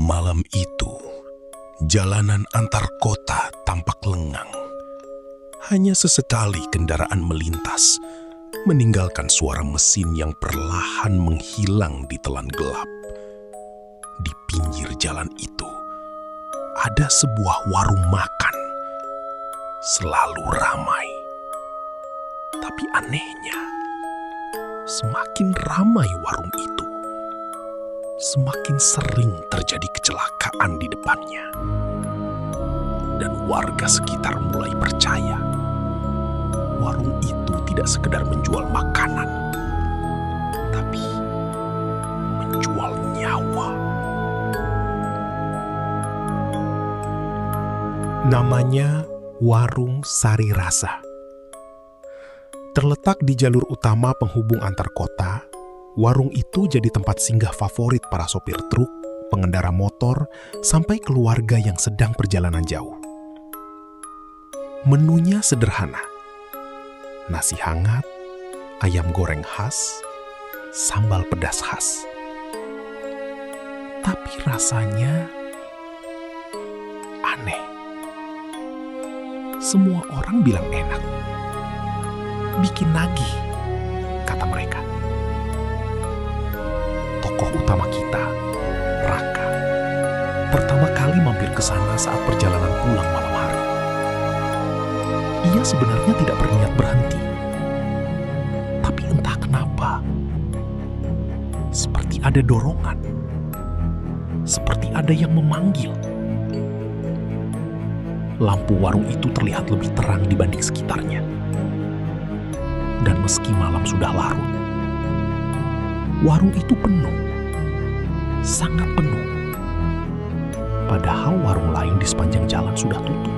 Malam itu, jalanan antar kota tampak lengang. Hanya sesekali kendaraan melintas, meninggalkan suara mesin yang perlahan menghilang di telan gelap. Di pinggir jalan itu, ada sebuah warung makan. Selalu ramai. Tapi anehnya, semakin ramai warung itu, semakin sering terjadi kecelakaan di depannya. Dan warga sekitar mulai percaya warung itu tidak sekedar menjual makanan, tapi menjual nyawa. Namanya Warung Sari Rasa. Terletak di jalur utama penghubung antar kota, warung itu jadi tempat singgah favorit para sopir truk, pengendara motor, sampai keluarga yang sedang perjalanan jauh. Menunya sederhana. Nasi hangat, ayam goreng khas, sambal pedas khas. Tapi rasanya aneh. Semua orang bilang enak. Bikin nagih, kata mereka. Tokoh utama kita, Raka, pertama kali mampir ke sana saat perjalanan pulang malam hari. Ia sebenarnya tidak berniat berhenti. Tapi entah kenapa, seperti ada dorongan. Seperti ada yang memanggil. Lampu warung itu terlihat lebih terang dibanding sekitarnya. Dan meski malam sudah larut, warung itu penuh. Sangat penuh. Padahal warung lain di sepanjang jalan sudah tutup.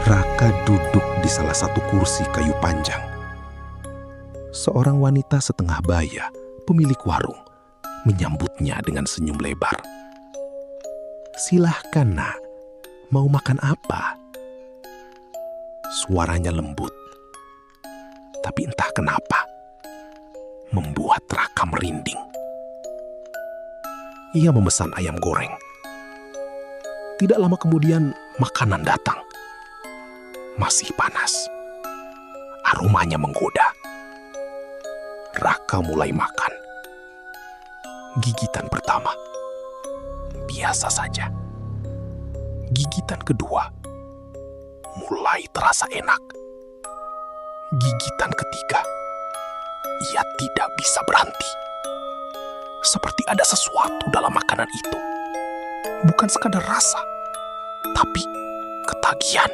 Raka duduk di salah satu kursi kayu panjang. Seorang wanita setengah baya, pemilik warung, menyambutnya dengan senyum lebar. "Silahkan, Nak. Mau makan apa?" Suaranya lembut. Tapi entah kenapa, membuat Raka merinding. Ia memesan ayam goreng. Tidak lama kemudian, makanan datang. Masih panas. Aromanya menggoda. Raka mulai makan. Gigitan pertama, biasa saja. Gigitan kedua, mulai terasa enak. Gigitan ketiga, ia tidak bisa berhenti. Seperti ada sesuatu dalam makanan itu. Bukan sekadar rasa, tapi ketagihan.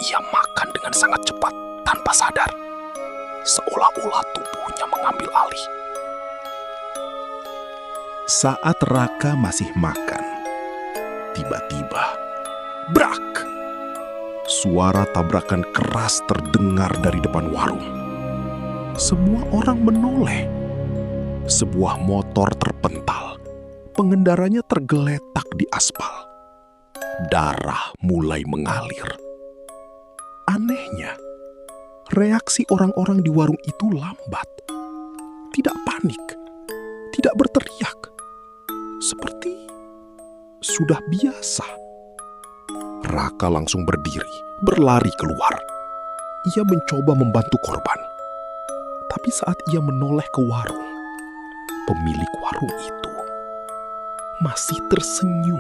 Ia makan dengan sangat cepat tanpa sadar. Seolah-olah tubuhnya mengambil alih. Saat Raka masih makan, tiba-tiba, brak! Suara tabrakan keras terdengar dari depan warung. Semua orang menoleh. Sebuah motor terpental. Pengendaranya tergeletak di aspal. Darah mulai mengalir. Anehnya, reaksi orang-orang di warung itu lambat. Tidak panik, tidak berteriak. Seperti sudah biasa. Raka langsung berdiri, berlari keluar. Ia mencoba membantu korban. Tapi saat ia menoleh ke warung, pemilik warung itu masih tersenyum,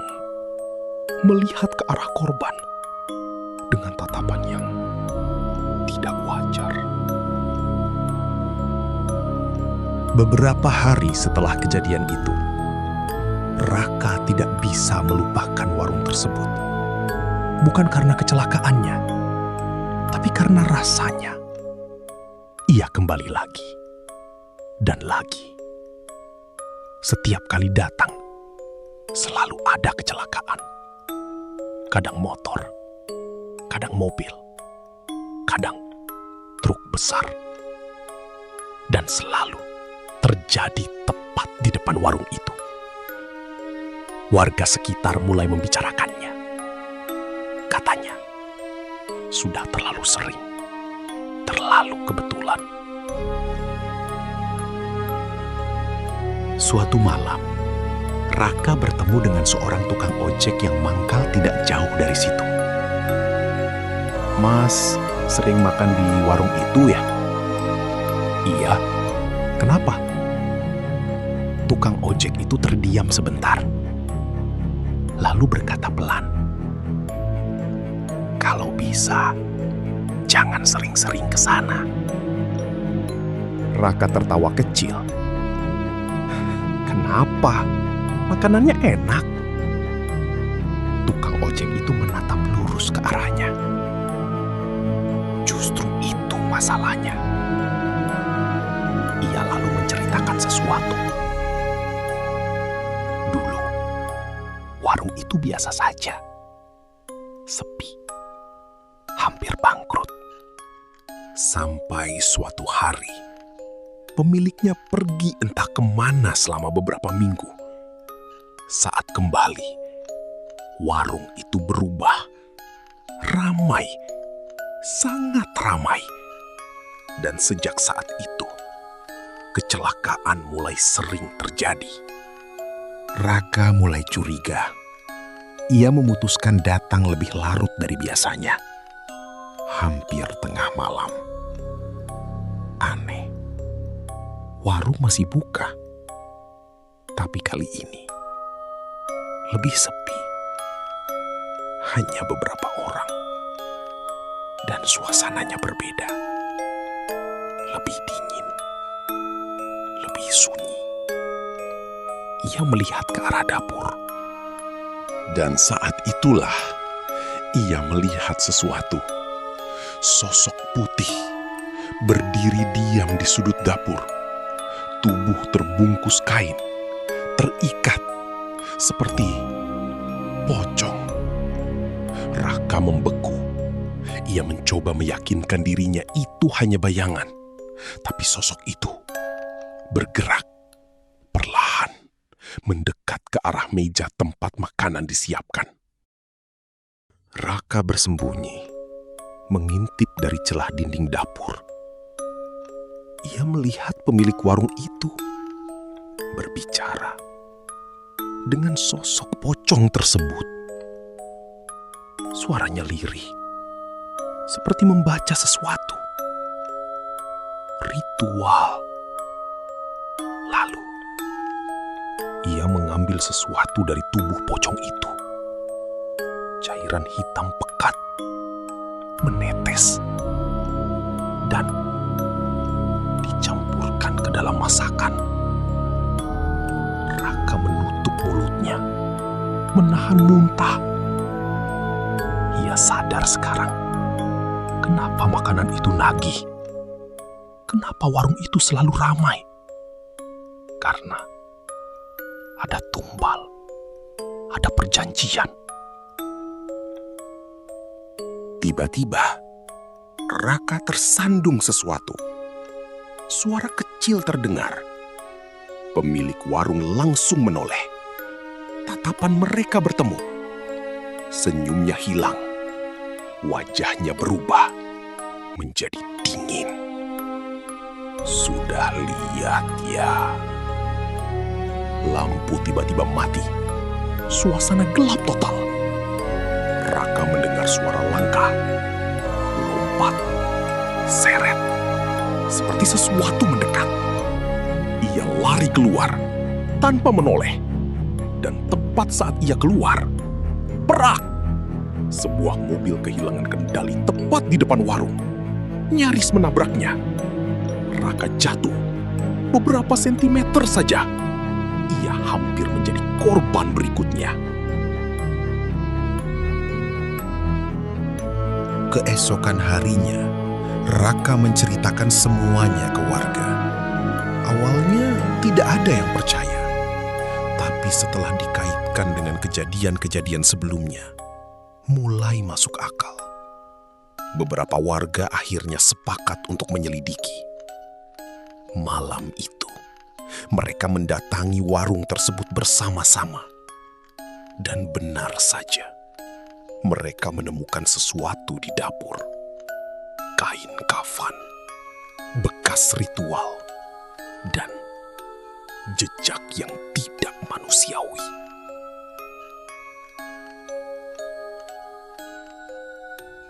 melihat ke arah korban dengan tatapan yang tidak wajar. Beberapa hari setelah kejadian itu, Raka tidak bisa melupakan warung tersebut. Bukan karena kecelakaannya, tapi karena rasanya. Ia kembali lagi dan lagi. Setiap kali datang, selalu ada kecelakaan. Kadang motor, kadang mobil, kadang truk besar. Dan selalu terjadi tepat di depan warung itu. Warga sekitar mulai membicarakannya. Katanya, sudah terlalu sering, terlalu kebetulan. Suatu malam, Raka bertemu dengan seorang tukang ojek yang mangkal tidak jauh dari situ. "Mas, sering makan di warung itu ya?" "Iya." "Kenapa?" Tukang ojek itu terdiam sebentar, lalu berkata pelan, "Kalau bisa, jangan sering-sering ke sana." Raka tertawa kecil. "Kenapa? Makanannya enak." Tukang ojek itu menatap lurus ke arahnya. Justru itu masalahnya. Ia lalu menceritakan sesuatu. Dulu, warung itu biasa saja. Sepi. Hampir bangkrut. Sampai suatu hari, pemiliknya pergi entah kemana selama beberapa minggu. Saat kembali, warung itu berubah. Ramai, sangat ramai. Dan sejak saat itu, kecelakaan mulai sering terjadi. Raka mulai curiga. Ia memutuskan datang lebih larut dari biasanya. Hampir tengah malam. Aneh. Warung masih buka. Tapi kali ini lebih sepi. Hanya beberapa orang. Dan suasananya berbeda. Lebih dingin. Lebih sunyi. Ia melihat ke arah dapur. Dan saat itulah ia melihat sesuatu. Sosok putih berdiri diam di sudut dapur. Tubuh terbungkus kain, terikat seperti pocong. Raka membeku. Ia mencoba meyakinkan dirinya itu hanya bayangan. Tapi sosok itu bergerak perlahan mendekat ke arah meja tempat makanan disiapkan. Raka bersembunyi, mengintip dari celah dinding dapur. Ia melihat pemilik warung itu berbicara dengan sosok pocong tersebut. Suaranya lirih, seperti membaca sesuatu. Ritual. Lalu, ia mengambil sesuatu dari tubuh pocong itu. Cairan hitam pekat menetes dan dicampurkan ke dalam masakan. Raka menutup mulutnya, menahan muntah. Ia sadar sekarang, kenapa makanan itu nagih? Kenapa warung itu selalu ramai? Karena ada tumbal, ada perjanjian. Tiba-tiba, Raka tersandung sesuatu. Suara kecil terdengar. Pemilik warung langsung menoleh. Tatapan mereka bertemu. Senyumnya hilang. Wajahnya berubah menjadi dingin. "Sudah lihat ya." Lampu tiba-tiba mati. Suasana gelap total. Raka mendengar suara langkah, lompat, seret, seperti sesuatu mendekat. Ia lari keluar tanpa menoleh. Dan tepat saat ia keluar, perak! Sebuah mobil kehilangan kendali tepat di depan warung. Nyaris menabraknya. Raka jatuh beberapa sentimeter saja. Ia hampir menjadi korban berikutnya. Keesokan harinya, Raka menceritakan semuanya ke warga. Awalnya tidak ada yang percaya. Tapi setelah dikaitkan dengan kejadian-kejadian sebelumnya, mulai masuk akal. Beberapa warga akhirnya sepakat untuk menyelidiki. Malam itu, mereka mendatangi warung tersebut bersama-sama. Dan benar saja, mereka menemukan sesuatu di dapur. Kain kafan, bekas ritual, dan jejak yang tidak manusiawi.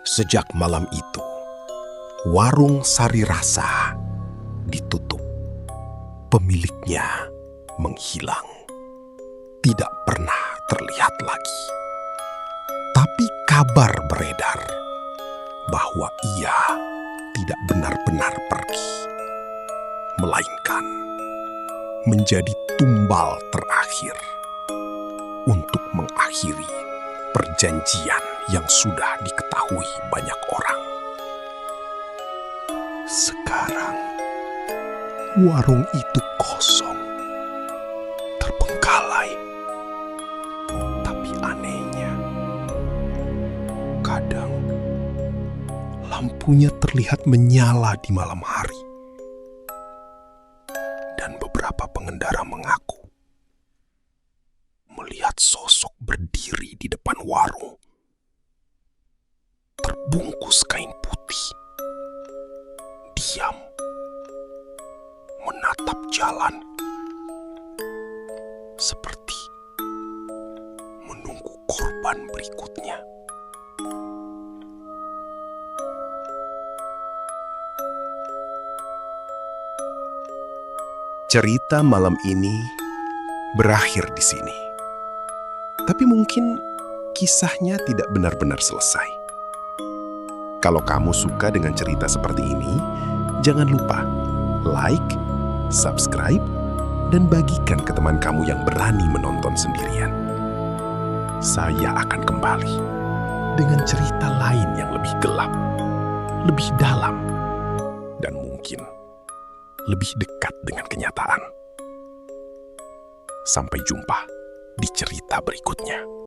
Sejak malam itu, warung Sari Rasa ditutup. Pemiliknya menghilang, tidak pernah terlihat lagi. Tapi kabar beredar bahwa ia tidak benar-benar pergi, melainkan menjadi tumbal terakhir untuk mengakhiri perjanjian yang sudah diketahui banyak orang. Sekarang, warung itu kosong, terbengkalai. Tapi anehnya, kadang lampunya terlihat menyala di malam hari. Dan beberapa pengendara mengaku melihat sosok berdiri di depan warung, terbungkus kain putih, diam, menatap jalan, seperti menunggu korban berikutnya. Cerita malam ini berakhir di sini. Tapi mungkin kisahnya tidak benar-benar selesai. Kalau kamu suka dengan cerita seperti ini, jangan lupa like, subscribe, dan bagikan ke teman kamu yang berani menonton sendirian. Saya akan kembali dengan cerita lain yang lebih gelap, lebih dalam, dan mungkin lebih dekat dengan kenyataan. Sampai jumpa di cerita berikutnya.